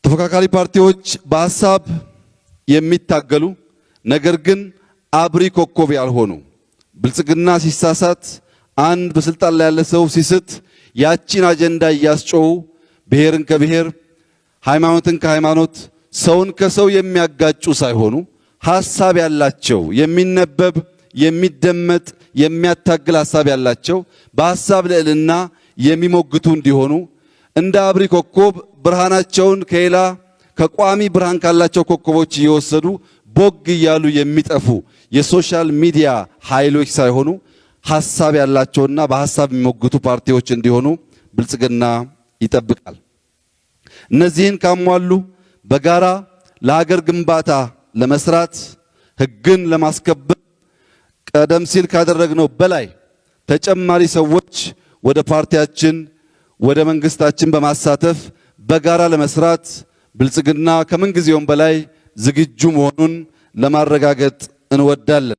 ተፎካካሪ ፓርቲዎች በሐሳብ የሚታገሉ ነገር ግን አብሪ ኮከብ ያልሆኑ ብልጽግና ሲሳሳት አንድ በስልጣን ላይ ያለ ሰው ሲስት ያቺን አጀንዳ እያስጮሁ ብሔርን ከብሔር ሃይማኖትን ከሃይማኖት ሰውን ከሰው የሚያጋጩ ሳይሆኑ ሐሳብ ያላቸው የሚነበብ የሚደመጥ የሚያታግል ሐሳብ ያላቸው በሐሳብ ልዕልና የሚሞግቱ እንዲሆኑ እንደ አብሪ ኮከብ ብርሃናቸውን ከሌላ ከቋሚ ብርሃን ካላቸው ኮከቦች እየወሰዱ ቦግ እያሉ የሚጠፉ የሶሻል ሚዲያ ኃይሎች ሳይሆኑ ሐሳብ ያላቸውና በሐሳብ የሚሞግቱ ፓርቲዎች እንዲሆኑ ብልጽግና ይጠብቃል። እነዚህን ካሟሉ በጋራ ለሀገር ግንባታ ለመስራት ሕግን ለማስከበር ቀደም ሲል ካደረግነው በላይ ተጨማሪ ሰዎች ወደ ፓርቲያችን ወደ መንግስታችን በማሳተፍ በጋራ ለመስራት ብልጽግና ከምን ጊዜውም በላይ ዝግጁ መሆኑን ለማረጋገጥ እንወዳለን።